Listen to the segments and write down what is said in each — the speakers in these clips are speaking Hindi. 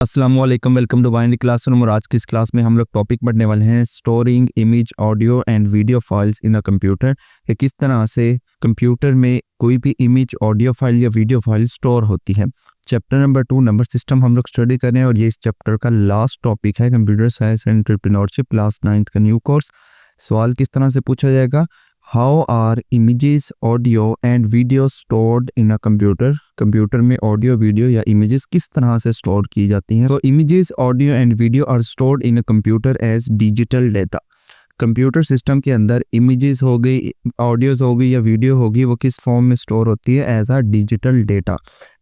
अस्सलाम वालेकुम, वेलकम टू बाइनरी क्लासरूम। और आज की इस क्लास में हम लोग टॉपिक पढ़ने वाले हैं storing image, audio and video files in a computer. कि किस तरह से कंप्यूटर में कोई भी इमेज, ऑडियो फाइल या वीडियो फाइल स्टोर होती है। चैप्टर नंबर 2 नंबर सिस्टम हम लोग स्टडी कर रहे हैं और ये इस चैप्टर का लास्ट टॉपिक है, computer science and entrepreneurship, class 9th का न्यू कोर्स। सवाल किस तरह से पूछा जाएगा, how are images, audio and video stored in a computer. Computer में ऑडियो, वीडियो या इमेजेस किस तरह से स्टोर की जाती हैं। तो images, audio and video are stored in a computer as digital data. Computer system के अंदर इमेजेस हो गई, ऑडियोज हो गई या वीडियो होगी, वो किस फॉर्म में स्टोर होती है, as a digital data.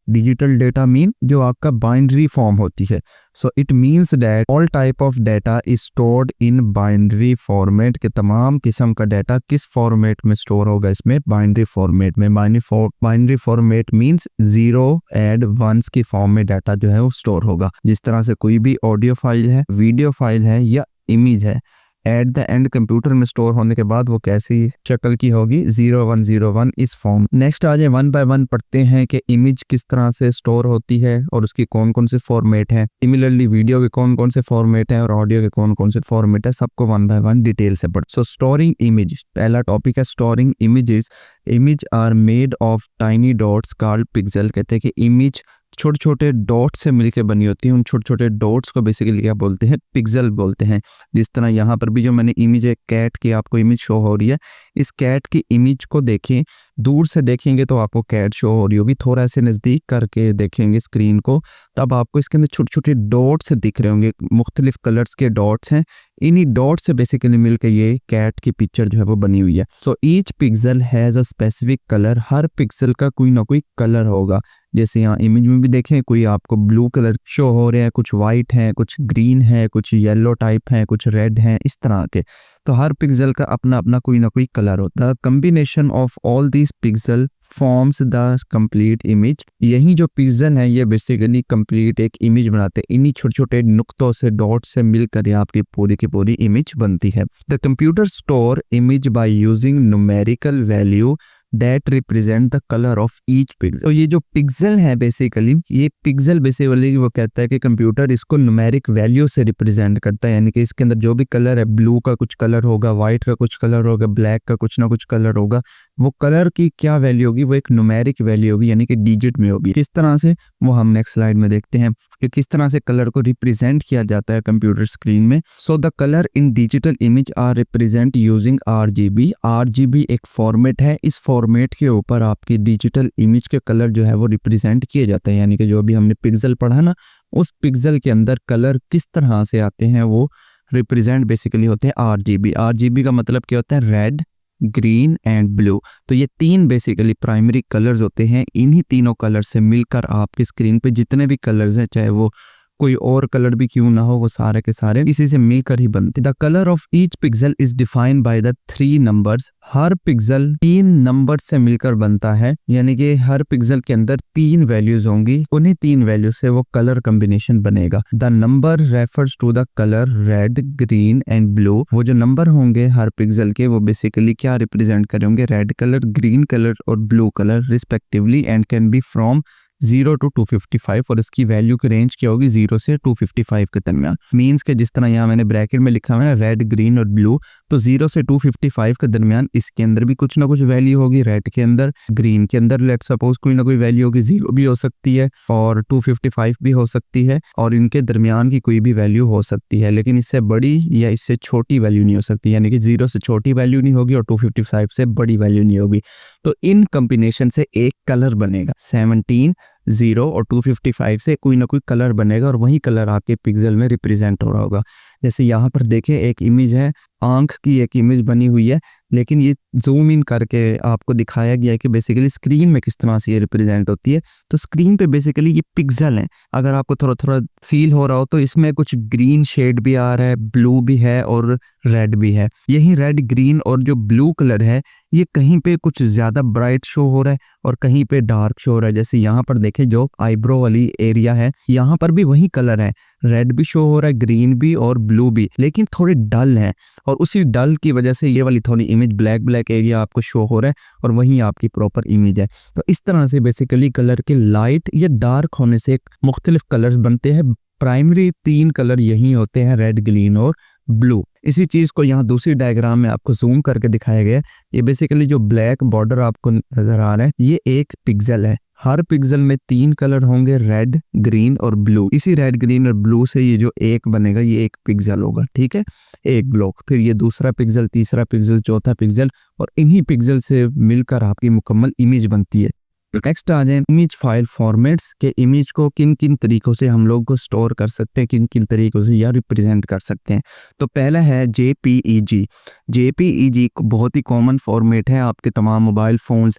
Digital data mean जो आपका बाइनरी फॉर्म होती है। So it means that all type of data is stored in binary format. के तमाम किस्म का डेटा किस फॉर्मेट में स्टोर होगा, इसमें बाइनरी फॉर्मेट में। बाइनरी फॉर्मेट मीन्स 0 एंड 1 की फॉर्म में डाटा जो है वो स्टोर होगा। जिस तरह से कोई भी ऑडियो फाइल है, वीडियो फाइल है या इमेज है, एट द एंड कंप्यूटर में स्टोर होने के बाद वो कैसी शक्ल की होगी, 0101 इस फॉर्म। नेक्स्ट आज 1 बाय 1 पढ़ते हैं कि इमेज किस तरह से स्टोर होती है और उसकी कौन कौन से फॉर्मेट हैं। सिमिलरली वीडियो के कौन कौन से फॉर्मेट हैं और ऑडियो के कौन कौन से फॉर्मेट है, सबको 1 बाय 1 डिटेल से पढ़। सो स्टोरिंग इमेज, पहला टॉपिक है storing images. Image are made of tiny dots called pixel. कहते हैं कि इमेज छोटे छोटे डॉट से मिलकर बनी होती है। उन छोटे छोटे डॉट्स को बेसिकली क्या बोलते हैं, पिक्सल बोलते हैं। जिस तरह यहाँ पर भी जो मैंने इमेज है कैट की, आपको इमेज शो हो रही है, इस कैट की इमेज को देखें, दूर से देखेंगे तो आपको कैट शो हो रही होगी, थोड़ा से नज़दीक करके देखेंगे स्क्रीन को तब आपको इसके अंदर छोटे छोटे डॉट्स दिख रहे होंगे, मुख्तलिफ कलर्स के डॉट्स हैं। इन्हीं डॉट से बेसिकली मिलकर ये कैट की पिक्चर जो है वो बनी हुई है। So each pixel has a specific colour. Her pixel का कोई ना कोई कलर होगा। जैसे यहाँ इमेज में भी देखें, कोई आपको ब्लू कलर शो हो रहे हैं, कुछ वाइट है, कुछ ग्रीन है, कुछ येलो टाइप है, कुछ रेड है, इस तरह के। तो हर पिक्सल का अपना अपना कोई ना कोई कलर होता है। Combination of all these pixel forms the complete image. यही जो पिक्सल है ये बेसिकली कंप्लीट एक इमेज बनाते हैं। इन्हीं छोटे छोटे नुक्तों से, डॉट से मिलकर आपकी पूरी की पूरी इमेज बनती है। The computer store image by using numerical value that represent the color of each pixel। तो ये जो पिक्सल है बेसिकली, ये पिक्सल बेसिकली वो कहता है कि कंप्यूटर इसको न्यूमेरिक वैल्यू से रिप्रेजेंट करता है। यानी कि इसके अंदर जो भी कलर है, ब्लू का कुछ कलर होगा, व्हाइट का कुछ कलर होगा, ब्लैक का कुछ ना कुछ कलर होगा, वो कलर की क्या वैल्यू होगी, वो एक न्यूमेरिक वैल्यू होगी, यानी कि डिजिट में होगी। किस तरह से, वो हम नेक्स्ट स्लाइड में देखते हैं कि किस तरह से कलर को रिप्रेजेंट किया जाता है कंप्यूटर स्क्रीन में। So the colour in digital image are represent using RGB। RGB एक फॉर्मेट है, इस फॉर्मेट के ऊपर आपकी डिजिटल इमेज के कलर जो है वो रिप्रेजेंट किए जाते हैं। यानी कि जो भी हमने पिक्सल पढ़ा ना, उस पिक्सल के अंदर कलर किस तरह से आते हैं वो रिप्रेजेंट बेसिकली होते हैं RGB। RGB का मतलब क्या होता है, रेड, ग्रीन एंड ब्लू। तो ये तीन बेसिकली प्राइमरी कलर्स होते हैं। इन्हीं तीनों कलर से मिलकर आपकी स्क्रीन पे जितने भी कलर्स हैं, चाहे वो कोई और कलर भी क्यों ना हो, वो सारे के सारे इसी से मिलकर ही बनते। The colour of each pixel is defined by the 3 numbers. Her pixel 3 number से मिलकर बनता है, यानी कि हर पिक्सल के अंदर 3 वैल्यूज होंगी। उन्हीं 3 वैल्यू से वो कलर कॉम्बिनेशन बनेगा। The number refers to the colour red, green and blue. वो जो नंबर होंगे हर पिक्सल के, वो बेसिकली क्या रिप्रेजेंट करेंगे, रेड कलर, ग्रीन कलर और blue colour respectively, and can be from 0 to 255। और इसकी वैल्यू की रेंज क्या होगी, 0 से 255 के दरमियान। मीन्स के जिस तरह यहाँ मैंने ब्रैकेट में लिखा हुआ है ना, रेड, ग्रीन और ब्लू, तो 0 से 255 के दरमियान इसके अंदर भी कुछ ना कुछ वैल्यू होगी। रेड के अंदर, ग्रीन के अंदर लेट सपोज कोई ना कोई वैल्यू होगी, 0 भी हो सकती है और 255 भी हो सकती है, और इनके दरमियान की कोई भी वैल्यू हो सकती है, लेकिन इससे बड़ी या इससे छोटी वैल्यू नहीं हो सकती। यानी कि 0 से छोटी वैल्यू नहीं होगी और 255 से बड़ी वैल्यू नहीं होगी। तो इन कॉम्बिनेशन से एक कलर बनेगा। 17, 0 और 255 से कोई ना कोई कलर बनेगा और वही कलर आपके पिक्सल में रिप्रेजेंट हो रहा होगा। जैसे यहाँ पर देखें, एक इमेज है, आंख की एक इमेज बनी हुई है, लेकिन ये जूम इन करके आपको दिखाया गया है कि बेसिकली स्क्रीन में किस तरह से ये रिप्रेजेंट होती है। तो स्क्रीन पे बेसिकली ये पिक्सल हैं। अगर आपको थोड़ा थोड़ा फील हो रहा हो तो इसमें कुछ ग्रीन शेड भी आ रहा है, ब्लू भी है और रेड भी है। यही रेड, ग्रीन और जो ब्लू कलर है, ये कहीं पे कुछ ज्यादा ब्राइट शो हो रहा है और कहीं पे डार्क शो हो रहा है। जैसे यहाँ पर देखें, जो आईब्रो वाली एरिया है, यहाँ पर भी वही कलर है, रेड भी शो हो रहा है, ग्रीन भी और ब्लू भी, लेकिन थोड़े डल हैं। और उसी डल की वजह से ये वाली थोड़ी इमेज ब्लैक ब्लैक एरिया आपको शो हो रहा है और वहीं आपकी प्रॉपर इमेज है। तो इस तरह से बेसिकली कलर के लाइट या डार्क होने से मुख्तलिफ कलर्स बनते हैं। प्राइमरी 3 कलर यही होते हैं, रेड, ग्रीन और ब्लू। इसी चीज को यहाँ दूसरी डायग्राम में आपको जूम करके दिखाया गया है। ये बेसिकली जो ब्लैक बॉर्डर आपको नजर आ रहा है ये एक पिक्सल है। हर पिक्सल में 3 कलर होंगे, रेड, ग्रीन और ब्लू। इसी रेड, ग्रीन और ब्लू से ये जो एक बनेगा ये एक पिक्सल होगा, ठीक है, एक ब्लॉक। फिर ये दूसरा पिक्सल, तीसरा पिक्सल, चौथा पिक्सल, और इन्हीं पिक्सल से मिलकर आपकी मुकम्मल इमेज बनती है। नेक्स्ट आ जाए इमेज फाइल फॉर्मेट्स के। इमेज को किन किन तरीकों से हम लोग को स्टोर कर सकते हैं, किन किन तरीकों से या रिप्रेजेंट कर सकते हैं। तो पहला है JPEG। JPEG बहुत ही कॉमन फॉर्मेट है, आपके तमाम मोबाइल फोन्स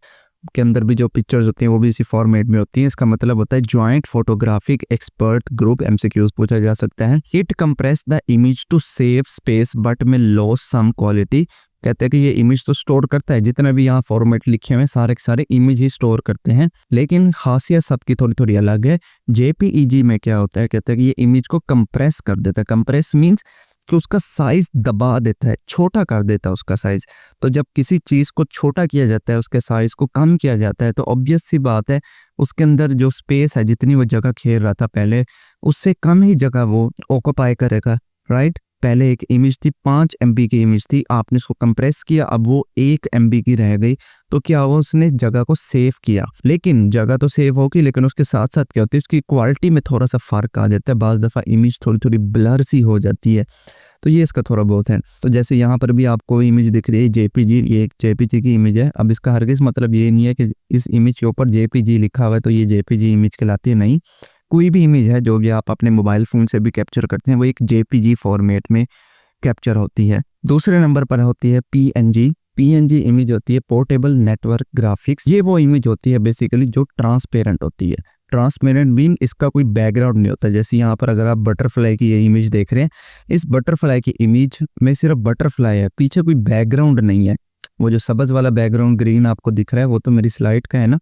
के अंदर भी जो पिक्चर्स होती हैं वो भी इसी फॉर्मेट में होती हैं। इसका मतलब होता है joint photographic expert group. MCQs पूछा जा सकता है। It compress the image to save space but may loss some quality. कहते हैं कि ये इमेज तो स्टोर करता है, जितने भी यहाँ फॉर्मेट लिखे हुए हैं सारे के सारे इमेज ही स्टोर करते हैं, लेकिन खासियत सबकी थोड़ी थोड़ी अलग है। JPEG में क्या होता है, कहते हैं कि ये इमेज को कंप्रेस कर देता है। कंप्रेस मीन्स कि उसका साइज दबा देता है, छोटा कर देता है उसका साइज। तो जब किसी चीज़ को छोटा किया जाता है, उसके साइज को कम किया जाता है, तो ऑब्वियस सी बात है उसके अंदर जो स्पेस है, जितनी वो जगह घेर रहा था पहले, उससे कम ही जगह वो ऑक्यूपाई करेगा, राइट। पहले एक इमेज थी 5 MB की इमेज थी, आपने उसको कंप्रेस किया, अब वो 1 MB की रह गई। तो क्या हुआ, उसने जगह को सेव किया, लेकिन जगह तो सेव होगी, लेकिन उसके साथ साथ क्या होती है, उसकी क्वालिटी में थोड़ा सा फर्क आ जाता है। बाज़ दफ़ा इमेज थोड़ी थोड़ी ब्लर सी हो जाती है, तो ये इसका थोड़ा बहुत है। तो जैसे यहाँ पर भी आपको इमेज दिख रही है JPG, ये एक JPG की इमेज है। अब इसका हरगिज़ मतलब ये नहीं है कि इस इमेज के ऊपर JPG लिखा हुआ है तो ये JPG इमेज कहलाती है, नहीं। कोई भी इमेज है जो भी आप अपने मोबाइल फ़ोन से भी कैप्चर करते हैं वो एक JPG फॉर्मेट में कैप्चर होती है। दूसरे नंबर पर होती है PNG। PNG इमेज होती है पोर्टेबल नेटवर्क ग्राफिक्स। ये वो इमेज होती है बेसिकली जो ट्रांसपेरेंट होती है। ट्रांसपेरेंट मीन इसका कोई बैकग्राउंड नहीं होता। जैसे यहाँ पर अगर आप बटरफ्लाई की ये इमेज देख रहे हैं, इस बटरफ्लाई की इमेज में सिर्फ बटरफ्लाई है, पीछे कोई बैकग्राउंड नहीं है। वो जो सब्ज वाला बैकग्राउंड ग्रीन आपको दिख रहा है वो तो मेरी स्लाइड का है ना,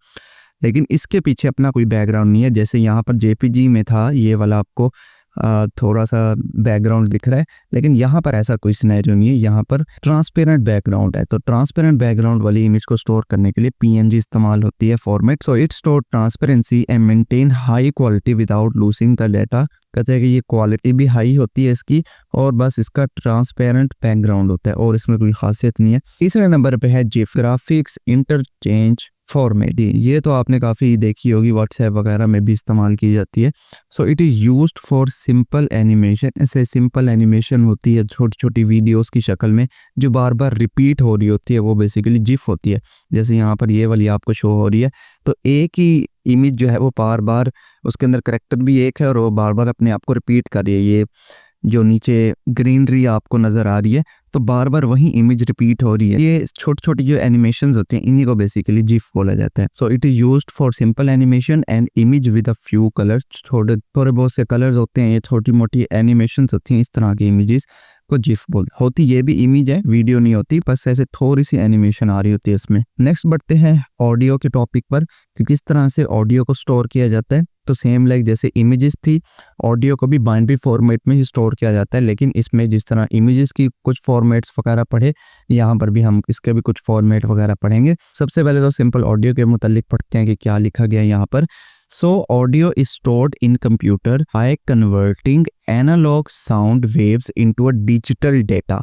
लेकिन इसके पीछे अपना कोई बैकग्राउंड नहीं है। जैसे यहाँ पर JPG में था ये वाला आपको थोड़ा सा बैकग्राउंड दिख रहा है, लेकिन यहाँ पर ऐसा कोई सिनेरियो नहीं है, यहाँ पर ट्रांसपेरेंट बैकग्राउंड है। तो ट्रांसपेरेंट बैकग्राउंड वाली इमेज को स्टोर करने के लिए PNG इस्तेमाल होती है format. So it store transparency and maintain high quality without losing the data. कहते हैं कि ये क्वालिटी भी हाई होती है इसकी, और बस इसका ट्रांसपेरेंट बैकग्राउंड होता है और इसमें कोई खासियत नहीं है। तीसरे नंबर पे है GIF, ग्राफिक्स इंटरचेंज फॉर्मेट। ये तो आपने काफ़ी देखी होगी, व्हाट्सएप वगैरह में भी इस्तेमाल की जाती है। So it is used for simple animation. ऐसे सिंपल एनिमेशन होती है छोटी छोटी वीडियोस की शक्ल में जो बार बार रिपीट हो रही होती है, वो बेसिकली GIF होती है। जैसे यहाँ पर ये वाली आपको शो हो रही है, तो एक ही इमेज जो है वो बार बार, उसके अंदर करैक्टर भी एक है और वो बार बार अपने आप को रिपीट कर रही है। ये जो नीचे ग्रीनरी आपको नज़र आ रही है, तो बार बार वही इमेज रिपीट हो रही है। ये छोटी छोटी जो एनिमेशंस होते हैं इन्हीं को बेसिकली GIF बोला जाता है। So it is used for simple animation and image with a few colours. थोड़े बहुत से कलर्स होते हैं, ये छोटी मोटी एनिमेशंस होती हैं, इस तरह की इमेजेस को GIF बोल होती। ये भी इमेज है, वीडियो नहीं होती, बस ऐसे थोड़ी सी एनिमेशन आ रही होती है इसमें। नेक्स्ट बढ़ते हैं ऑडियो के टॉपिक पर कि किस तरह से ऑडियो को स्टोर किया जाता है। तो सेम लाइक जैसे इमेजेस थी, ऑडियो को भी बाइनरी फॉर्मेट में ही स्टोर किया जाता है, लेकिन इसमें जिस तरह इमेजेस की कुछ फॉर्मेट्स वगैरह पढ़े, यहाँ पर भी हम इसके भी कुछ फॉर्मेट वगैरह पढ़ेंगे। सबसे पहले तो सिंपल ऑडियो के मुतालिक पढ़ते हैं कि क्या लिखा गया है यहाँ पर। So audio is stored in computer by converting analog sound waves into a digital data।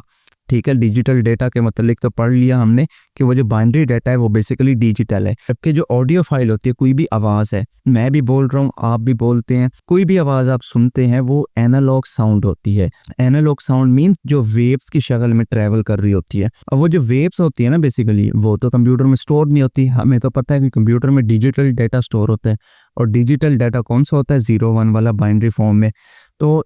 ठीक है, डिजिटल डेटा के मतलब तो पढ़ लिया हमने कि वो जो बाइनरी डाटा है वो बेसिकली डिजिटल है। जबकि जो ऑडियो फाइल होती है, कोई भी आवाज़ है, मैं भी बोल रहा हूँ, आप भी बोलते हैं, कोई भी आवाज़ आप सुनते हैं वो एनालॉग साउंड होती है। एनालॉग साउंड मीन्स जो वेव्स की शक्ल में ट्रैवल कर रही होती है। अब वो जो वेव्स होती है ना बेसिकली, वो तो कंप्यूटर में स्टोर नहीं होती। हमें तो पता है कि कंप्यूटर में डिजिटल डाटा स्टोर होता है, और डिजिटल डाटा कौन सा होता है, 0-1 वाला बाइनरी फॉर्म में। तो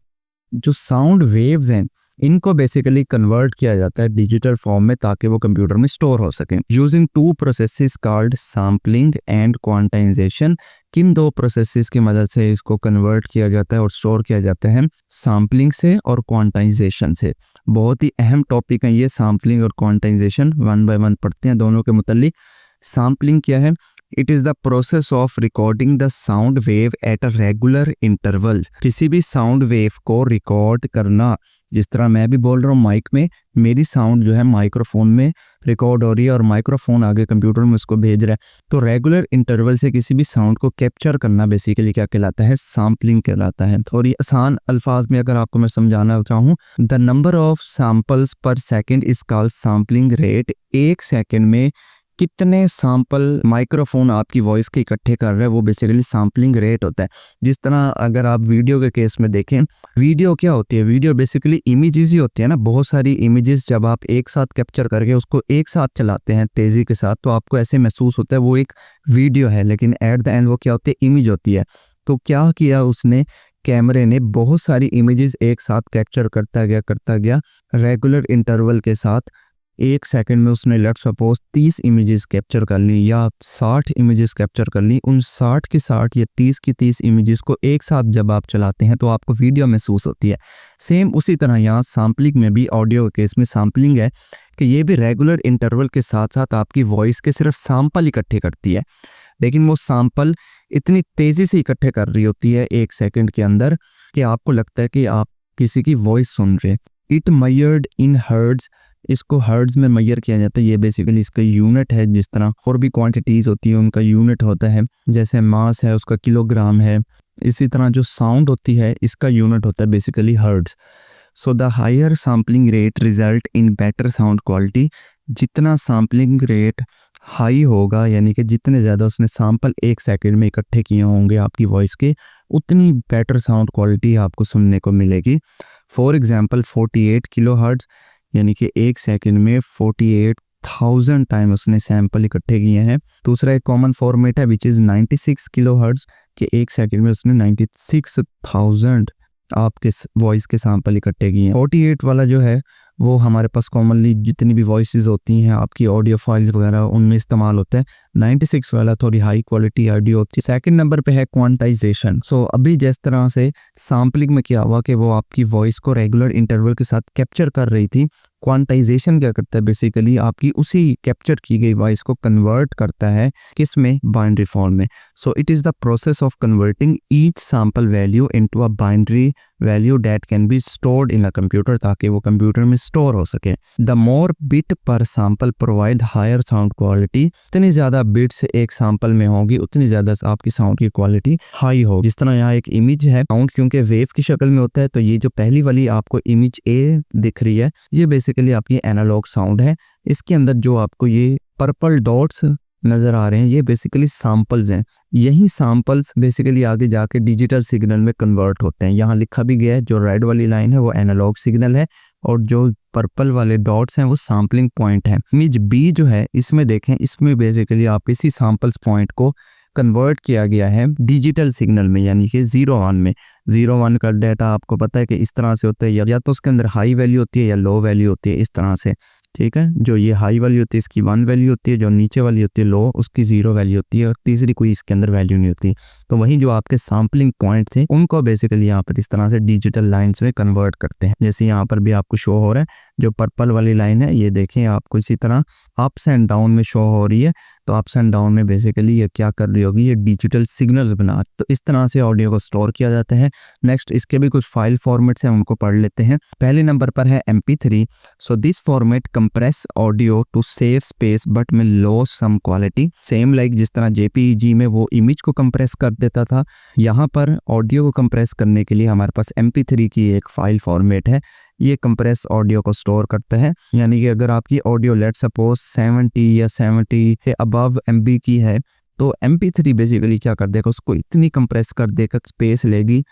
जो साउंड वेव्स हैं इनको बेसिकली कन्वर्ट किया जाता है डिजिटल फॉर्म में ताकि वो कंप्यूटर में स्टोर हो सके using 2 processes called sampling and quantization. किन 2 प्रोसेसेस की मदद से इसको कन्वर्ट किया जाता है और स्टोर किया जाता है? सैम्पलिंग से और क्वांटाइजेशन से। बहुत ही अहम टॉपिक है ये, सैम्पलिंग और क्वांटाइजेशन। 1 बाय 1 पढ़ते हैं दोनों के मुतालिक। सैम्पलिंग क्या है? It is the process of recording the sound wave at a regular interval. किसी भी साउंड वेव को रिकॉर्ड करना, जिस तरह मैं भी बोल रहा हूँ माइक में, मेरी साउंड जो है माइक्रोफोन में रिकॉर्ड हो रही है और माइक्रोफोन आगे कंप्यूटर में उसको भेज रहा है। तो रेगुलर इंटरवल से किसी भी साउंड को कैप्चर करना बेसिकली क्या कहलाता है? सैम्पलिंग कहलाता है। थोड़ी आसान अल्फाज में अगर आपको मैं समझाना चाहूँ, द नंबर ऑफ सैंपल्स पर second is called sampling rate. एक सेकेंड में कितने सैंपल माइक्रोफोन आपकी वॉइस के इकट्ठे कर रहे हैं वो बेसिकली सैम्पलिंग रेट होता है। जिस तरह अगर आप वीडियो के केस में देखें, वीडियो क्या होती है? वीडियो बेसिकली इमेजेस ही होती है ना, बहुत सारी इमेजेस जब आप एक साथ कैप्चर करके उसको एक साथ चलाते हैं तेज़ी के साथ, तो आपको ऐसे महसूस होता है वो एक वीडियो है, लेकिन एट द एंड वो क्या होती है? इमेज होती है। तो क्या किया उसने, कैमरे ने बहुत सारी इमेजेस एक साथ कैप्चर करता गया रेगुलर इंटरवल के साथ। एक सेकंड में उसने लेट्स सपोज 30 इमेजेस कैप्चर कर ली या 60 इमेजेस कैप्चर कर ली। उन 60 की 60 या 30 की 30 इमेजेस को एक साथ जब आप चलाते हैं तो आपको वीडियो महसूस होती है। सेम उसी तरह यहाँ सैम्पलिंग में भी, ऑडियो के केस में सैम्पलिंग है कि ये भी रेगुलर इंटरवल के साथ साथ आपकी वॉइस के सिर्फ सैंपल इकट्ठे करती है, लेकिन वो सैंपल इतनी तेज़ी से इकट्ठे कर रही होती है एक सेकंड के अंदर कि आपको लगता है कि आप किसी की वॉइस सुन रहे। इट मयर्ड इन हर्ट्ज, इसको हर्ट्ज में मयर किया जाता है। ये बेसिकली इसका यूनिट है। जिस तरह और भी क्वांटिटीज़ होती है उनका यूनिट होता है, जैसे मास है उसका किलोग्राम है, इसी तरह जो साउंड होती है इसका यूनिट होता है basically hertz. So the higher sampling rate result in better sound quality. जितना सैम्पलिंग रेट हाई होगा, यानी कि जितने ज़्यादा उसने सैंपल एक सेकंड में इकट्ठे किए होंगे आपकी वॉइस के, उतनी बेटर साउंड क्वालिटी आपको सुनने को मिलेगी। फॉर एग्जांपल 48 किलो हर्ट्ज, यानी कि एक सेकंड में 48,000 टाइम उसने सैंपल इकट्ठे किए हैं। दूसरा एक कॉमन फॉर्मेट है विच इज़ 96 किलो हर्ट्ज, कि एक सेकंड में उसने 96,000 आपके वॉइस के सैंपल इकट्ठे किए हैं। 48 वाला जो है वो हमारे पास कॉमनली जितनी भी वॉइसेस होती हैं आपकी ऑडियो फाइल्स वगैरह उनमें इस्तेमाल होता है। 96 वाला थोड़ी हाई क्वालिटी ऑडियो होती है। सेकंड नंबर पे है क्वांटाइजेशन। सो अभी जिस तरह से सैम्पलिंग में क्या हुआ कि वो आपकी वॉइस को रेगुलर इंटरवल के साथ कैप्चर कर रही थी, क्वांटाइजेशन क्या करता है? बेसिकली आपकी उसी कैप्चर की गई वॉइस को कन्वर्ट करता है, किस में? बाइनरी फॉर्म में। So it is the process of converting each sample value into a binary value that can be stored in a computer, ताकि वो कंप्यूटर में स्टोर हो सके। The more bit per sample provide higher sound quality. इतनी ज़्यादा बिट्स एक सैंपल में होगी उतनी ज़्यादा आपकी साउंड की क्वालिटी हाई होगी। जिस तरह यहाँ एक इमेज है, साउंड क्योंकि वेव की शक्ल में होता है, तो ये जो पहली वाली आपको इमेज ए दिख रही है ये बेसिकली आपकी एनालॉग साउंड है। इसके अंदर जो आपको ये पर्पल डॉट्स नज़र आ रहे हैं ये बेसिकली सैंपल्स हैं। यही सैंपल्स बेसिकली आगे जाके डिजिटल सिग्नल में कन्वर्ट होते हैं। यहाँ लिखा भी गया है, जो रेड वाली लाइन है वो एनालॉग सिग्नल है और जो पर्पल वाले डॉट्स हैं वो सैम्पलिंग पॉइंट है। इमेज बी जो है इसमें देखें, इसमें बेसिकली आप इसी सैंपल्स पॉइंट को कन्वर्ट किया गया है डिजिटल सिग्नल में, यानी कि 0-1 में। 0-1 का डाटा आपको पता है कि इस तरह से होता है, या तो उसके अंदर हाई वैल्यू होती है या लो वैल्यू होती है, इस तरह से। ठीक है, जो ये हाई वैल्यू होती है इसकी 1 वैल्यू होती है, जो नीचे वाली होती है लो उसकी 0 वैल्यू होती है, और तीसरी कोई इसके अंदर वैल्यू नहीं होती। तो वही जो आपके सैम्पलिंग पॉइंट थे उनको बेसिकली यहाँ पर इस तरह से डिजिटल लाइन्स में कन्वर्ट करते हैं। जैसे यहाँ पर भी आपको शो हो रहा है, जो पर्पल वाली लाइन है ये देखें आपको इसी तरह अप्स एंड डाउन में शो हो रही है। तो अप्स एंड डाउन में बेसिकली ये क्या कर रही होगी, ये डिजिटल सिग्नल्स बना। तो इस तरह से ऑडियो को स्टोर किया जाता है। नेक्स्ट इसके भी कुछ फाइल फॉर्मेट्स हैं, उनको पढ़ लेते हैं। पहले नंबर पर है MP3। So this format compress audio to save space but may loss some quality. Same like जिस तरह JPEG में वो इमेज को कंप्रेस कर देता था, यहाँ पर ऑडियो को कंप्रेस करने के लिए हमारे पास MP3 की एक फाइल फॉर्मेट है। ये कंप्रेस ऑडियो को स्टोर करता है, यानी कि अगर आपकी ऑडियो लेट सपोज 70 या 70 के अबव MB की है तो MP3 बेसिकली क्या कर देगा, उसको इतनी कंप्रेस कर देगा, स्पेस लेगी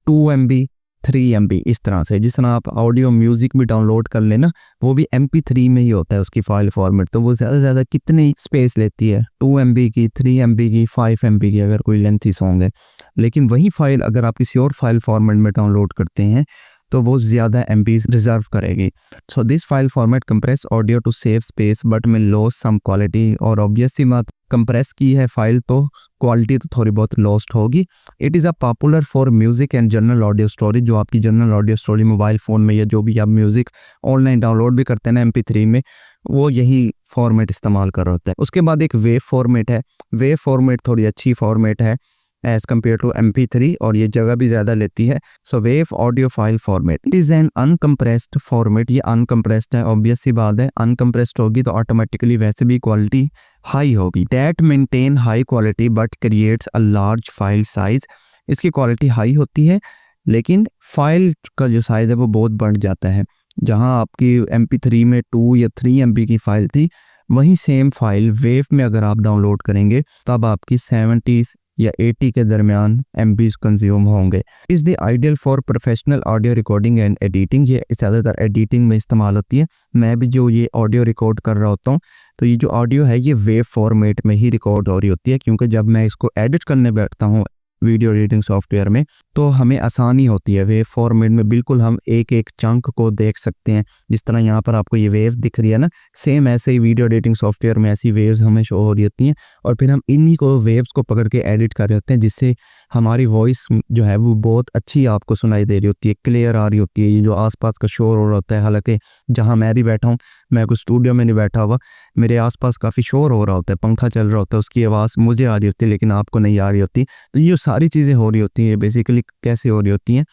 2 MB 3 MB इस तरह से। जिस तरह आप ऑडियो म्यूजिक भी डाउनलोड कर लेना वो भी MP3 में ही होता है उसकी फाइल फॉर्मेट। तो वो ज़्यादा से ज़्यादा कितनी स्पेस लेती है, 2 MB की, 3 MB की, 5 MB की, अगर कोई लेंथी सॉन्ग है। लेकिन वही फाइल अगर आप किसी और फाइल फॉर्मेट में डाउनलोड करते हैं तो वो ज़्यादा MB रिजर्व करेगी। So this file format compress audio to save space but may loss some quality. और ऑब्वियस सी बात, कंप्रेस की है फाइल तो क्वालिटी तो थोड़ी बहुत लॉस्ट होगी। It is a popular for music and general audio storage. जो आपकी general audio storage mobile phone में या जो भी आप म्यूज़िक ऑनलाइन डाउनलोड भी करते हैं ना MP3 में, वो यही फॉर्मेट इस्तेमाल कर रहा होता है। उसके बाद एक वेव फॉर्मेट है। वेव फॉर्मेट थोड़ी अच्छी फॉर्मेट है एज कम्पेयर टू MP3 और ये जगह भी ज़्यादा लेती है। So wave audio file format it is an uncompressed format. ये अनकम्प्रेस्ड है, ऑब्वियस सी बात है। अनकम्प्रेस्ड होगी तो ऑटोमेटिकली वैसे भी क्वालिटी हाई होगी। That maintain high quality but creates a large file size. इसकी क्वालिटी हाई होती है लेकिन फाइल का जो साइज़ है वो बहुत बढ़ जाता है। जहां आपकी MP3 में 2 या 3 MB की फ़ाइल थी, वहीं सेम फाइल वेव में अगर आप डाउनलोड करेंगे तब आपकी 70 या 80 के दरमियान MBs कंज्यूम होंगे। Is the ideal for professional audio recording and editing. ये ज़्यादातर एडिटिंग में इस्तेमाल होती है। मैं भी जो ये ऑडियो रिकॉर्ड कर रहा होता हूँ तो ये जो ऑडियो है ये वेव फॉर्मेट में ही रिकॉर्ड हो रही होती है, क्योंकि जब मैं इसको एडिट करने बैठता हूँ वीडियो एडिटिंग सॉफ्टवेयर में तो हमें आसानी होती है। वेव फॉर्मेट में बिल्कुल हम एक एक चंक को देख सकते हैं। जिस तरह यहाँ पर आपको ये वेव दिख रही है ना, सेम ऐसे ही वीडियो एडिटिंग सॉफ्टवेयर में ऐसी वेव्स हमें शो हो रही होती हैं और फिर हम इन्हीं को वेव्स को पकड़ के एडिट कर रहे होते हैं, जिससे हमारी वॉइस जो है वो बहुत अच्छी आपको सुनाई दे रही होती है, क्लियर आ रही होती है। ये जो आसपास का शोर हो रहा होता है, हालांकि जहाँ मैं भी बैठा हूँ, मैं कोई स्टूडियो में नहीं बैठा हुआ, मेरे आसपास काफ़ी शोर हो रहा होता है, पंखा चल रहा होता है, उसकी आवाज़ मुझे आ रही होती है लेकिन आपको नहीं आ रही होती। तो ये सारी चीज़ें हो रही होती हैं बेसिकली कैसे हो रही होती हैं,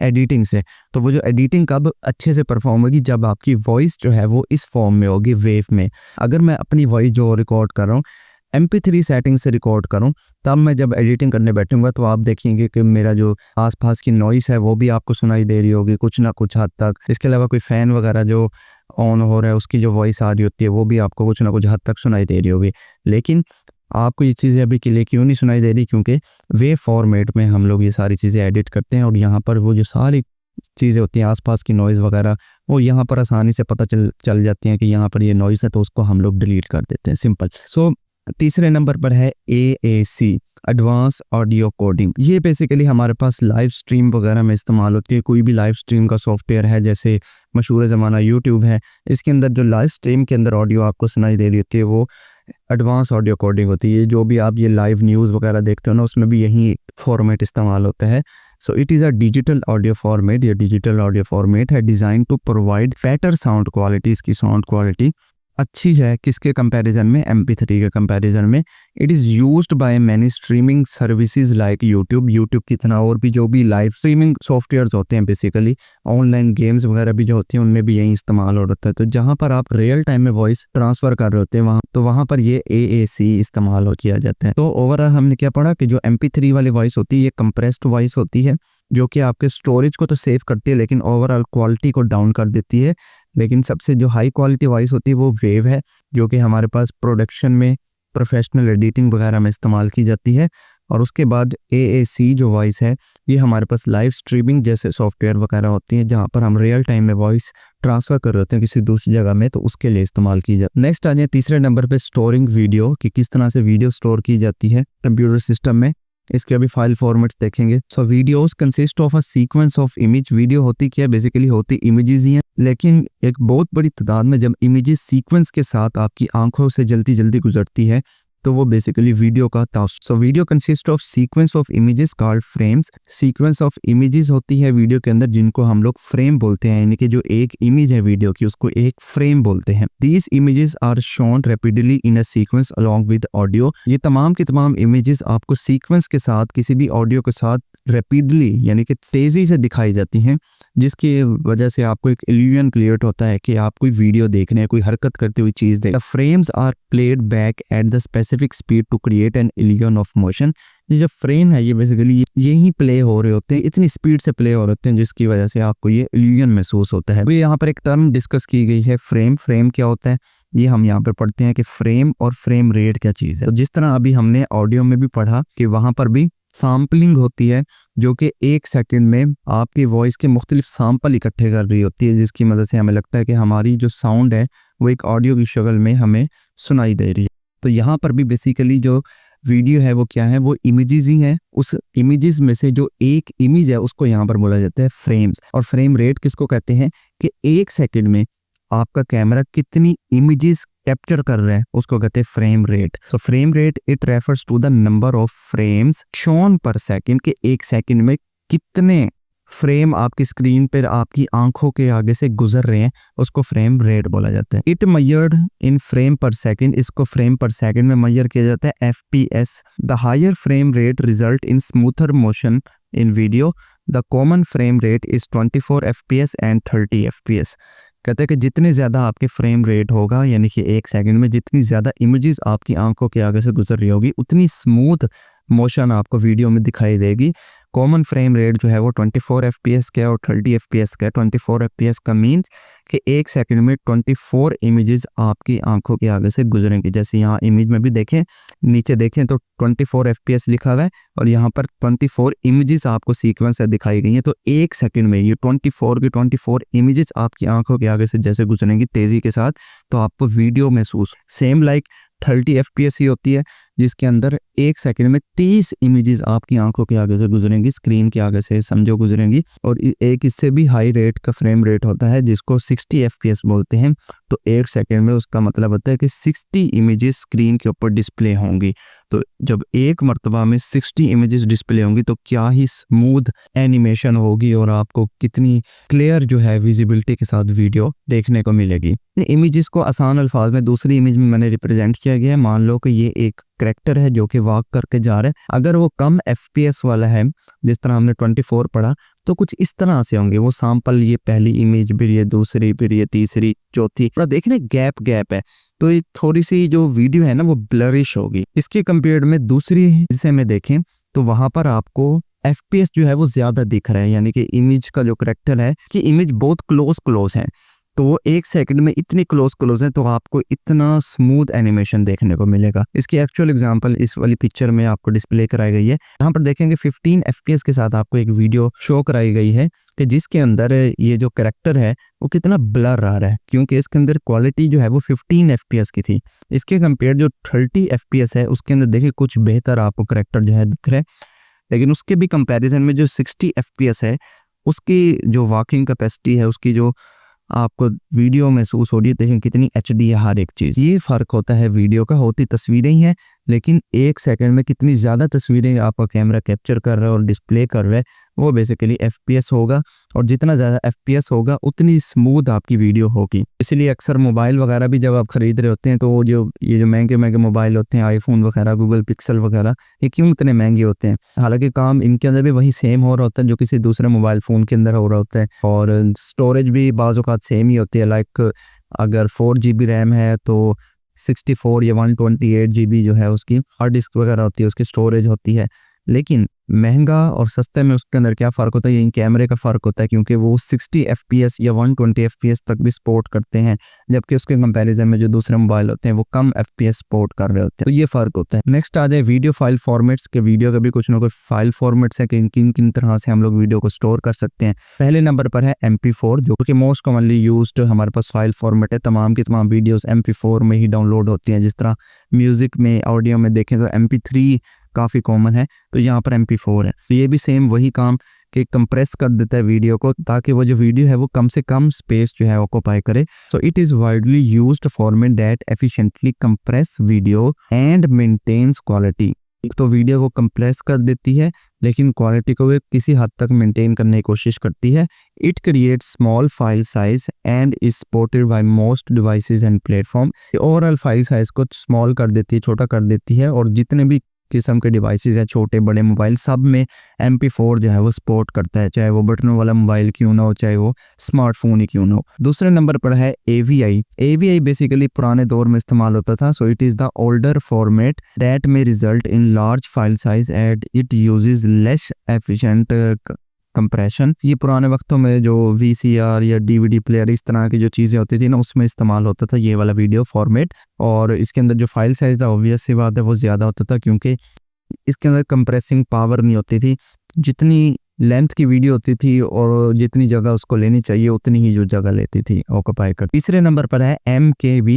एडिटिंग से। तो वो जो एडिटिंग कब अच्छे से परफॉर्म होगी, जब आपकी वॉइस जो है वो इस फॉर्म में होगी, वेव में। अगर मैं अपनी वॉइस जो रिकॉर्ड कर रहा हूँ MP3 सेटिंग से रिकॉर्ड करूं, तब मैं जब एडिटिंग करने बैठूंगा तो आप देखेंगे कि मेरा जो आसपास की नॉइस है वो भी आपको सुनाई दे रही होगी कुछ ना कुछ हद तक। इसके अलावा कोई फ़ैन वगैरह जो ऑन हो रहा है उसकी जो वॉइस आ रही होती है वो भी आपको कुछ ना कुछ हद तक सुनाई दे रही होगी। लेकिन आपको ये चीज़ें अभी के लिए क्यों नहीं सुनाई दे रही, क्योंकि वेव फॉर्मेट में हम लोग ये सारी चीज़ें एडिट करते हैं और यहाँ पर वो जो सारी चीज़ें होती हैं आसपास की नॉइज़ वगैरह वो यहाँ पर आसानी से पता चल जाती हैं कि यहाँ पर ये नॉइज़ है, तो उसको हम लोग डिलीट कर देते हैं, सिंपल। सो तीसरे नंबर पर है AAC एडवांस ऑडियो कोडिंग। ये बेसिकली हमारे पास लाइव स्ट्रीम वगैरह में इस्तेमाल होती है। कोई भी लाइव स्ट्रीम का सॉफ्टवेयर है, जैसे मशहूर ज़माना YouTube है, इसके अंदर जो लाइव स्ट्रीम के अंदर ऑडियो आपको सुनाई दे रही होती है वो एडवांस ऑडियो कोडिंग होती है। जो भी आप ये लाइव न्यूज़ वगैरह देखते हो ना, उसमें भी यही फॉर्मेट इस्तेमाल होता है। So it is a digital audio format. ये डिजिटल ऑडियो फॉर्मेट है design to provide better sound quality. इसकी साउंड क्वालिटी अच्छी है किसके कंपैरिजन में, MP3 के कंपैरिजन में। It is used by many streaming services like YouTube की तरह और भी जो भी लाइव स्ट्रीमिंग सॉफ्टवेयर्स होते हैं, बेसिकली ऑनलाइन गेम्स वगैरह भी जो होती हैं उनमें भी यही इस्तेमाल हो रहा है। तो जहाँ पर आप रियल टाइम में वॉइस ट्रांसफ़र कर रहे होते हैं वहाँ पर ये AAC इस्तेमाल किया जाता है। तो ओवरऑल हमने क्या पढ़ा कि जो MP3 वाली वॉइस होती है ये कंप्रेस्ड वॉइस होती है, जो कि आपके स्टोरेज को तो सेव करती है लेकिन ओवरऑल क्वालिटी को डाउन कर देती है। लेकिन सबसे जो हाई क्वालिटी वॉइस होती है वो वेव है, जो कि हमारे पास प्रोडक्शन में, प्रोफेशनल एडिटिंग वगैरह में इस्तेमाल की जाती है। और उसके बाद AAC जो वॉइस है ये हमारे पास लाइव स्ट्रीमिंग जैसे सॉफ्टवेयर वगैरह होती हैं, जहाँ पर हम रियल टाइम में वॉइस ट्रांसफ़र कर रहे होते हैं किसी दूसरी जगह में, तो उसके लिए इस्तेमाल की जाती है। नेक्स्ट आ जाए तीसरे नंबर पे स्टोरिंग वीडियो, कि किस तरह से वीडियो स्टोर की जाती है कंप्यूटर सिस्टम में। इसके अभी फाइल फॉर्मेट्स देखेंगे। So videos consist of a sequence of image. Video होती क्या है, बेसिकली होती इमेजेस ही हैं, लेकिन एक बहुत बड़ी तादाद में जब इमेजेस सीक्वेंस के साथ आपकी आंखों से जल्दी जल्दी गुजरती है तो वो बेसिकली वीडियो का तासुर। So video consist of sequence of images called frames. Sequence of images होती है वीडियो के अंदर जिनको हम लोग फ्रेम बोलते हैं, यानी कि जो एक इमेज है वीडियो की उसको एक फ्रेम बोलते हैं। These images are shown rapidly in a sequence along with audio. ये तमाम की तमाम इमेजेस आपको सीक्वेंस के साथ किसी भी ऑडियो के साथ रैपिडली यानी कि तेज़ी से दिखाई जाती हैं, जिसकी वजह से आपको एक इल्यूजन क्रिएट होता है कि आप कोई वीडियो देख रहे हैं, कोई हरकत करती हुई चीज़ देख। The frames are played back at the specific speed to create an illusion of motion. ये जो फ्रेम है ये बेसिकली यही प्ले हो रहे होते हैं, इतनी स्पीड से प्ले हो रहे होते हैं जिसकी वजह से आपको ये इल्यूजन महसूस होता है। तो यहाँ पर एक टर्म डिस्कस की गई है फ्रेम। फ्रेम क्या होता है ये हम यहाँ पर पढ़ते हैं कि फ्रेम और फ्रेम रेट क्या चीज़ है। तो जिस तरह अभी हमने ऑडियो में भी पढ़ा कि वहाँ पर भी सैम्पलिंग होती है, जो कि 1 सेकंड में आपकी वॉइस के मुख्तलिफ सैंपल इकट्ठे कर रही होती है, जिसकी मदद से हमें लगता है कि हमारी जो साउंड है वो एक ऑडियो की शक्ल में हमें सुनाई दे रही है। तो यहाँ पर भी बेसिकली जो वीडियो है वो क्या है, वो इमेजेस ही हैं। उस इमेजेस में से जो एक इमेज है उसको यहाँ पर बोला जाता है फ्रेम्स। और फ्रेम रेट किसको कहते हैं कि 1 सेकंड में आपका कैमरा कितनी इमेजेस कैप्चर कर रहा है उसको कहते हैं फ्रेम रेट। तो frame rate it refers to the number of frames shown per second, के 1 सेकंड में कितने फ्रेम आपकी स्क्रीन पर आपकी आंखों के आगे से गुजर रहे हैं, उसको फ्रेम रेट बोला जाता है। It measured in frame per second, इसको फ्रेम पर सेकंड में मेजर किया जाता है FPS। The higher frame rate result in smoother motion in video. The common frame rate is 24 FPS and 30 FPS। कहते हैं कि जितने ज़्यादा आपके फ्रेम रेट होगा, यानी कि एक सेकंड में जितनी ज़्यादा इमेजेस आपकी आंखों के आगे से गुजर रही होगी, उतनी स्मूथ मोशन आपको वीडियो में दिखाई देगी। कॉमन फ्रेम रेट जो है वो 24 FPS का और 30 FPS का। 24 FPS का मीन्स कि एक सेकंड में 24 इमेजेस आपकी आंखों के आगे से गुजरेंगी। जैसे यहाँ इमेज में भी देखें, नीचे देखें तो 24 FPS लिखा हुआ है और यहाँ पर 24 इमेजेस आपको सीक्वेंस से दिखाई गई हैं। तो एक सेकंड में ये 24 की 24 इमेजेस आपकी आंखों के आगे से जैसे गुजरेंगी तेज़ी के साथ, तो आपको वीडियो महसूस सेम लाइक 30 FPS ही होती है, जिसके अंदर एक सेकंड में 30 इमेजेस आपकी आंखों के आगे से गुजरेंगी, स्क्रीन के आगे से समझो गुजरेंगी। और एक इससे भी हाई रेट का फ्रेम रेट होता है जिसको 60 FPS बोलते हैं। तो एक सेकंड में उसका मतलब होता है कि 60 इमेजेस स्क्रीन के ऊपर डिस्प्ले होंगी। तो जब एक मर्तबा में 60 इमेजेस डिस्प्ले होंगी तो क्या ही स्मूथ एनिमेशन होगी और आपको कितनी क्लियर जो है विजिबिलिटी के साथ वीडियो देखने को मिलेगी। इमेजेस को आसान अल्फाज में दूसरी इमेज में मैंने रिप्रेजेंट किया गया है। मान लो कि ये एक करैक्टर है जो कि वॉक करके जा रहा है। अगर वो कम FPS वाला है, जिस तरह हमने 24 पढ़ा, तो कुछ इस तरह से होंगे वो सैंपल। ये पहली इमेज, फिर ये दूसरी, फिर ये तीसरी, चौथी, और देखने गैप है, तो ये थोड़ी सी जो वीडियो है ना वो ब्लरिश होगी। इसके कंपेयर में दूसरी हिस्से में देखें तो वहां पर आपको FPS जो है वो ज्यादा दिख रहा है, यानी कि इमेज का जो करैक्टर है कि इमेज बहुत क्लोज है, तो वो एक सेकंड में इतनी क्लोज है तो आपको इतना स्मूथ एनिमेशन देखने को मिलेगा। इसकी एक्चुअल एग्जांपल इस वाली पिक्चर में आपको डिस्प्ले कराई गई है। यहाँ पर देखेंगे 15 FPS के साथ आपको एक वीडियो शो कराई गई है कि जिसके अंदर ये जो कैरेक्टर है वो कितना ब्लर आ रहा है, क्योंकि इसके अंदर क्वालिटी जो है वो 15 FPS की थी। इसके कंपेयर जो 30 FPS है उसके अंदर देखिए कुछ बेहतर आपको कैरेक्टर जो है दिख रहा है, लेकिन उसके भी कंपैरिजन में जो 60 FPS है उसकी जो वॉकिंग कैपेसिटी है, उसकी जो आपको वीडियो महसूस हो रही है, देखें कितनी HD है हर एक चीज़। ये फ़र्क होता है वीडियो का। होती तस्वीरें ही हैं, लेकिन एक सेकंड में कितनी ज़्यादा तस्वीरें आपका कैमरा कैप्चर कर रहा है और डिस्प्ले कर रहा है, वो बेसिकली FPS होगा। और जितना ज़्यादा FPS होगा उतनी स्मूथ आपकी वीडियो होगी। इसलिए अक्सर मोबाइल वगैरह भी जब आप ख़रीद रहे होते हैं तो ये जो महंगे मोबाइल होते हैं, आईफोन वगैरह, गूगल पिक्सल वगैरह, ये क्यों इतने महंगे होते हैं? हालांकि काम इनके अंदर भी वही सेम हो रहा होता है जो किसी दूसरे मोबाइल फ़ोन के अंदर हो रहा होता है, और स्टोरेज भी बाज़ औक़ात सेम ही होती है। लाइक अगर 4 GB रैम है तो 64 या 128 GB जो है उसकी हार्ड डिस्क वगैरह होती है, उसकी स्टोरेज होती है। लेकिन महंगा और सस्ते में उसके अंदर क्या फ़र्क होता है? यही कैमरे का फ़र्क होता है, क्योंकि वो 60 FPS या 120 FPS तक भी सपोर्ट करते हैं, जबकि उसके कंपैरिजन में जो दूसरे मोबाइल होते हैं वो कम FPS सपोर्ट कर रहे होते हैं। तो ये फ़र्क होता है। नेक्स्ट आ जाए वीडियो फाइल फॉर्मेट्स के। वीडियो का भी कुछ ना कुछ फाइल फॉर्मेट्स है कि किन तरह से हम लोग वीडियो को स्टोर कर सकते हैं। पहले नंबर पर है MP4, जो कि मोस्ट कॉमनली यूज्ड हमारे पास फाइल फॉर्मेट है। तमाम की तमाम वीडियोस MP4 में ही डाउनलोड होती हैं। जिस तरह म्यूज़िक में, ऑडियो में देखें तो MP3 काफ़ी कॉमन है, तो यहाँ पर MP4 है। तो ये भी सेम वही काम कि कंप्रेस कर देता है वीडियो को, ताकि वो जो वीडियो है वो कम से कम स्पेस जो है ऑक्यूपाई करे। So it is widely used format that efficiently compress video and maintains quality. एक तो वीडियो को कंप्रेस कर देती है लेकिन क्वालिटी को भी किसी हद तक मेंटेन करने की कोशिश करती है। It creates small file size and is supported by most devices and platform. Overall file size को स्मॉल कर देती है, छोटा कर देती है, और जितने भी किस्म के डिवाइसेस है, छोटे बड़े मोबाइल, सब में MP4 जो है वो सपोर्ट करता है, चाहे वो बटनों वाला मोबाइल क्यों ना हो, चाहे वो स्मार्टफोन ही क्यों ना हो। दूसरे नंबर पर है AVI। AVI बेसिकली पुराने दौर में इस्तेमाल होता था। So it is the older format that may result in large file size and it uses less efficient compression. ये पुराने वक्तों में जो VCR या DVD प्लेयर, इस तरह की जो चीज़ें होती थी ना, उसमें इस्तेमाल होता था ये वाला वीडियो फॉर्मेट। और इसके अंदर जो फाइल साइज था, ऑब्वियस सी बात है, वो ज़्यादा होता था, क्योंकि इसके अंदर कंप्रेसिंग पावर नहीं होती थी। जितनी लेंथ की वीडियो होती थी और जितनी जगह उसको लेनी चाहिए उतनी ही जो जगह लेती थी ऑक्यूपाई कर। तीसरे नंबर पर है MKV।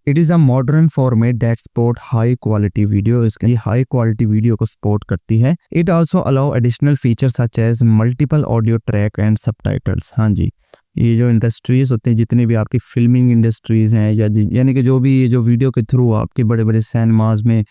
It is a modern format that support high quality video. इसके लिए हाई क्वालिटी वीडियो को सपोर्ट करती है। It also allow additional features such as multiple audio track and subtitles. हाँ जी, ये जो इंडस्ट्रीज़ होते हैं, जितनी भी आपकी फिल्मिंग इंडस्ट्रीज़ हैं, यानी कि जो भी ये जो वीडियो के थ्रू आपके बड़े बड़े सिनेमाज में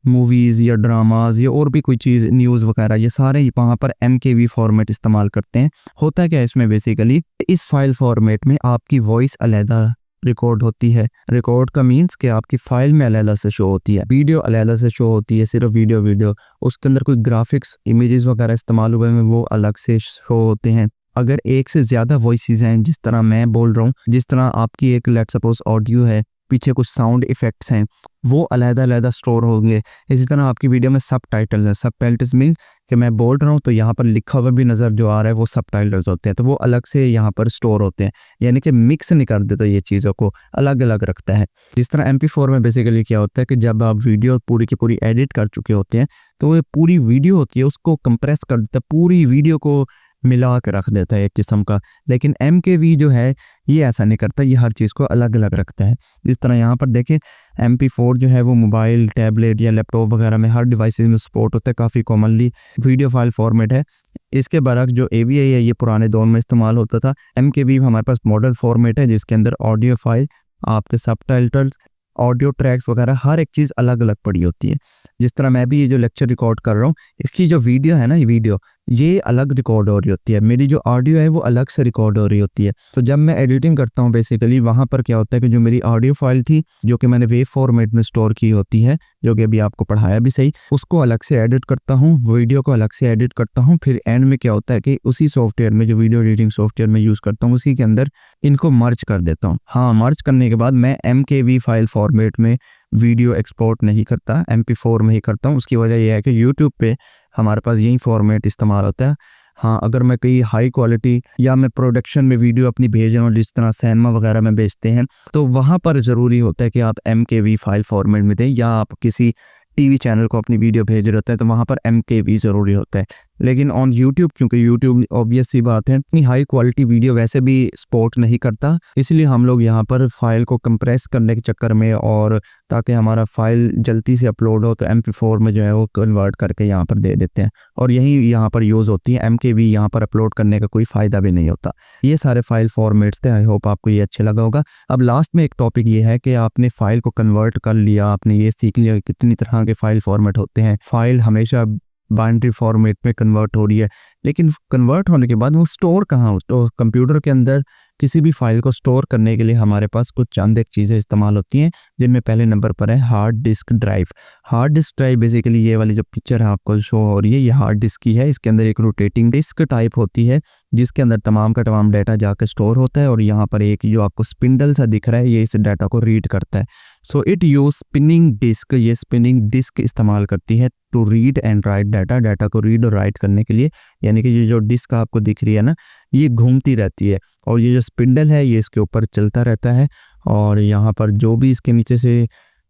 मूवीज़ या ड्रामाज या और भी कोई चीज़ न्यूज़ वगैरह, ये सारे वहाँ पर MKV फॉर्मेट इस्तेमाल करते हैं। होता क्या है इसमें बेसिकली, इस फाइल फॉर्मेट में आपकी वॉइस अलहदा रिकॉर्ड होती है। रिकॉर्ड का मीन्स कि आपकी फाइल में अलहदा से शो होती है, वीडियो अलहदा से शो होती है, सिर्फ वीडियो उसके अंदर कोई ग्राफिक्स इमेजेस वगैरह इस्तेमाल हुए हैं वो अलग से शो होते हैं। अगर एक से ज़्यादा वॉइसेस हैं, जिस तरह मैं बोल रहा हूँ, जिस तरह आपकी एक लेट्स सपोज ऑडियो है, पीछे कुछ साउंड इफ़ेक्ट्स हैं, वो अलग-अलग स्टोर होंगे। इसी तरह आपकी वीडियो में सबटाइटल्स हैं। सबटाइटल्स मीन कि मैं बोल रहा हूँ तो यहाँ पर लिखा हुआ भी नज़र जो आ रहा है वो सबटाइटल्स होते हैं, तो वो अलग से यहाँ पर स्टोर होते हैं। यानी कि मिक्स नहीं कर देता, ये चीज़ों को अलग-अलग रखता है। जिस तरह MP4 में बेसिकली क्या होता है कि जब आप वीडियो पूरी की पूरी एडिट कर चुके होते हैं तो वो पूरी वीडियो होती है उसको कंप्रेस कर देता है, पूरी वीडियो को मिला के रख देता है एक किस्म का। लेकिन MKV जो है ये ऐसा नहीं करता, ये हर चीज़ को अलग-अलग रखता है। जिस तरह यहाँ पर देखें MP4 जो है वो मोबाइल, टैबलेट या लैपटॉप वगैरह में हर डिवाइसेस में सपोर्ट होता है, काफ़ी कॉमनली वीडियो फाइल फॉर्मेट है। इसके बरक्स जो AVI है ये पुराने दौर में इस्तेमाल होता था। MKV हमारे पास मॉडर्न फॉर्मेट है जिसके अंदर ऑडियो फाइल, आपके सबटाइटल्स, ऑडियो ट्रैक्स वगैरह हर एक चीज़ अलग-अलग पड़ी होती है। जिस तरह मैं भी ये जो लेक्चर रिकॉर्ड कर रहा हूँ, इसकी जो वीडियो है ना, ये अलग रिकॉर्ड हो रही होती है, मेरी जो ऑडियो है वो अलग से रिकॉर्ड हो रही होती है। तो जब मैं एडिटिंग करता हूँ बेसिकली वहाँ पर क्या होता है कि जो मेरी ऑडियो फाइल थी जो कि मैंने वेव फॉर्मेट में स्टोर की होती है, जो कि अभी आपको पढ़ाया भी सही, उसको अलग से एडिट करता हूँ, वीडियो को अलग से एडिट करता हूँ। फिर एंड में क्या होता है कि उसी सॉफ्टवेयर में, जो वीडियो एडिटिंग सॉफ्टवेयर में यूज़ करता हूँ, उसी के अंदर इनको मर्ज कर देता हूँ। हाँ, मर्ज करने के बाद मैं MKV फाइल फॉर्मेट में वीडियो एक्सपोर्ट नहीं करता, MP4 में ही करता हूँ। उसकी वजह यह है कि यूट्यूब पे हमारे पास यही फॉर्मेट इस्तेमाल होता है। हाँ, अगर मैं कहीं हाई क्वालिटी या मैं प्रोडक्शन में वीडियो अपनी भेज रहा हूँ, जिस तरह सिनेमा वगैरह में भेजते हैं, तो वहाँ पर ज़रूरी होता है कि आप MKV फाइल फॉर्मेट में दें, या आप किसी टीवी चैनल को अपनी वीडियो भेज रहे होते हैं तो वहाँ पर MKV ज़रूरी होता है। लेकिन ऑन यूट्यूब, क्योंकि यूट्यूब ऑब्वियस सी बात है इतनी हाई क्वालिटी वीडियो वैसे भी सपोर्ट नहीं करता, इसलिए हम लोग यहाँ पर फाइल को कंप्रेस करने के चक्कर में, और ताकि हमारा फाइल जल्दी से अपलोड हो, तो MP4 में जो है वो कन्वर्ट करके यहाँ पर दे देते हैं, और यही यहाँ पर यूज़ होती है। MKV यहाँ पर अपलोड करने का कोई फ़ायदा भी नहीं होता। ये सारे फाइल फॉर्मेट्स थे, आई होप आपको ये अच्छे लगा होगा। अब लास्ट में एक टॉपिक ये है कि आपने फ़ाइल को कन्वर्ट कर लिया, आपने ये सीख लिया कितनी तरह के फ़ाइल फॉर्मेट होते हैं। फ़ाइल हमेशा बाइनरी फॉर्मेट में कन्वर्ट हो रही है, लेकिन कन्वर्ट होने के बाद वो स्टोर कहाँ हो? तो कंप्यूटर के अंदर किसी भी फाइल को स्टोर करने के लिए हमारे पास कुछ चंद एक चीज़ें इस्तेमाल होती हैं, जिनमें पहले नंबर पर है hard disk drive. Hard disk drive basically ये वाली जो पिक्चर है आपको शो हो रही है, ये हार्ड डिस्क की है। इसके अंदर एक रोटेटिंग डिस्क टाइप होती है जिसके अंदर तमाम का तमाम डाटा जाकर स्टोर होता है, और यहाँ पर एक जो आपको स्पिंडल सा दिख रहा है ये इस डाटा को रीड करता है। So it use spinning disc, ये स्पिनिंग डिस्क इस्तेमाल करती है to read and write data को रीड और राइट करने के लिए। यानी कि ये जो डिस्क आपको दिख रही है ना, ये घूमती रहती है, और ये जो स्पिंडल है ये इसके ऊपर चलता रहता है, और यहाँ पर जो भी इसके नीचे से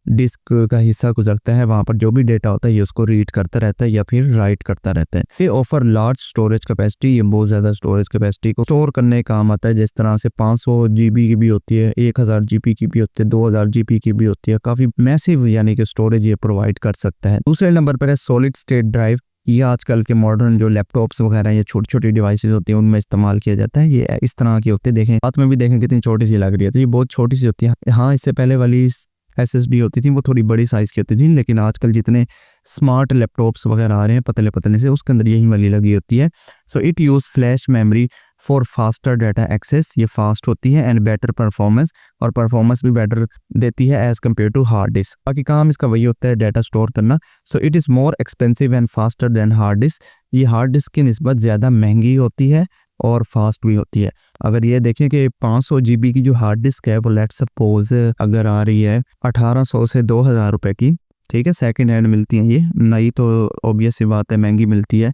डिस्क का हिस्सा गुजरता है वहाँ पर जो भी डेटा होता है ये उसको रीड करता रहता है या फिर राइट करता रहता है। ये ऑफर लार्ज स्टोरेज कैपेसिटी, ये बहुत ज़्यादा स्टोरेज कैपेसिटी को स्टोर करने का काम आता है। जिस तरह से 500 GB की भी होती है, 1000 GB की भी होती है, 2000 GB की भी होती है, काफ़ी मैसिव यानी कि स्टोरेज ये प्रोवाइड कर सकता है। दूसरे नंबर पर है सॉलिड स्टेट ड्राइव। ये आजकल के मॉडर्न जो लैपटॉप्स वगैरह या छोटी छोटी डिवाइसेस होती हैं उनमें इस्तेमाल किया जाता है। ये इस तरह की होती है, देखें हाथ में भी देखें कितनी छोटी सी लग रही है, तो ये बहुत छोटी सी होती है। हाँ, इससे पहले वाली SSD होती थी वो थोड़ी बड़ी साइज़ की होती थी, लेकिन आजकल जितने स्मार्ट लैपटॉप्स वगैरह आ रहे हैं पतले पतले से, उसके अंदर यही वाली लगी होती है। So it use flash memory for faster data access, ये फास्ट होती है, एंड बेटर परफॉर्मेंस, और परफॉर्मेंस भी बेटर देती है as compare to hard disc. बाकी काम इसका वही होता है, डाटा स्टोर करना। So it is more expensive and faster than hard disc, ये हार्ड डिस्क की निस्बत ज़्यादा महंगी होती है और फास्ट भी होती है। अगर ये देखें कि 500 GB की जो हार्ड डिस्क है वो लेट्स सपोज अगर आ रही है 1800 से 2000 रुपए की, ठीक है, सेकंड हैंड मिलती हैं, ये नई तो ऑब्वियस सी बात है महंगी मिलती है,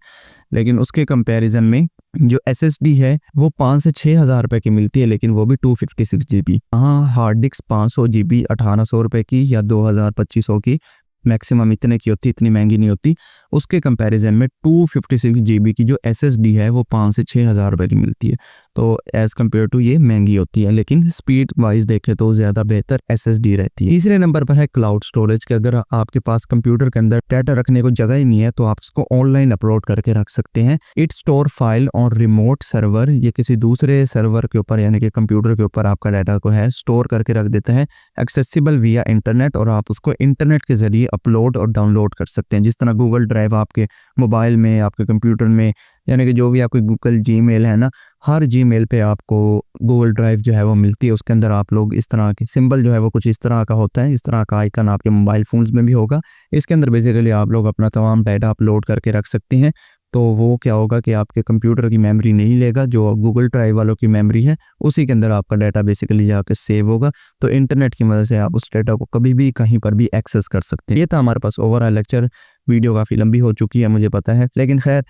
लेकिन उसके कंपैरिजन में जो SSD है वो 5 से 6000 रुपए की मिलती है, लेकिन वो भी 256 GB। हाँ, हार्ड डिस्क 500 GB 1800 रुपए की या 2000-2500 की मैक्सिमम इतने की होती, इतनी महंगी नहीं होती। उसके कंपैरिजन में 256 GB की जो SSD है वो 5 से 6000 रुपए की मिलती है। तो एज़ कम्पेयर टू ये महंगी होती है, लेकिन स्पीड वाइज देखें तो ज़्यादा बेहतर SSD रहती है। तीसरे नंबर पर है क्लाउड स्टोरेज कि अगर आपके पास कंप्यूटर के अंदर डाटा रखने को जगह ही नहीं है तो आप इसको ऑनलाइन अपलोड करके रख सकते हैं। It store file on remote server, ये किसी दूसरे सर्वर के ऊपर यानी कि कंप्यूटर के ऊपर आपका डाटा को है स्टोर करके रख देता है, एक्सेसिबल विया इंटरनेट, और आप उसको इंटरनेट के जरिए अपलोड और डाउनलोड कर सकते हैं। जिस तरह गूगल ड्राइव आपके मोबाइल में, आपके कंप्यूटर में, यानी कि जो भी आपकी गूगल जीमेल है ना, हर जीमेल पे आपको गूगल ड्राइव जो है वो मिलती है। उसके अंदर आप लोग इस तरह की सिंबल जो है वो कुछ इस तरह का होता है, इस तरह का आइकन आपके मोबाइल फ़ोन्स में भी होगा। इसके अंदर बेसिकली आप लोग अपना तमाम डाटा अपलोड करके रख सकते हैं। तो वो क्या होगा कि आपके कंप्यूटर की मेमोरी नहीं लेगा, जो गूगल ड्राइव वालों की मेमोरी है उसी के अंदर आपका डाटा बेसिकली जाकर सेव होगा। तो इंटरनेट की मदद से आप उस डाटा को कभी भी कहीं पर भी एक्सेस कर सकते हैं। ये था हमारे पास ओवरऑल लेक्चर। वीडियो काफ़ी लंबी हो चुकी है मुझे पता है, लेकिन खैर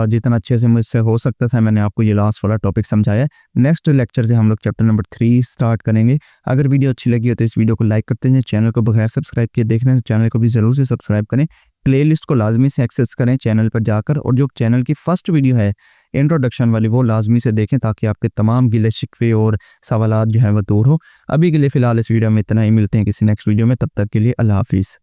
जितना अच्छे से मुझसे हो सकता था मैंने आपको ये लास्ट वाला टॉपिक समझाया। नेक्स्ट लेक्चर से हम लोग चैप्टर नंबर 3 स्टार्ट करेंगे। अगर वीडियो अच्छी लगी हो तो इस वीडियो को लाइक करते हैं। चैनल को बगैर सब्सक्राइब किए देख रहे हैं तो चैनल को भी ज़रूर से सब्सक्राइब करें। प्लेलिस्ट को लाजमी से एक्सेस करें चैनल पर जाकर, और जो चैनल की फर्स्ट वीडियो है इंट्रोडक्शन वाली वो लाजमी से देखें ताकि आपके तमाम गिले शिकवे और सवालात जो है वो दूर हो। अभी के लिए फ़िलहाल इस वीडियो में इतना ही, मिलते हैं किसी नेक्स्ट वीडियो में, तब तक के लिए अल्लाह हाफिज़।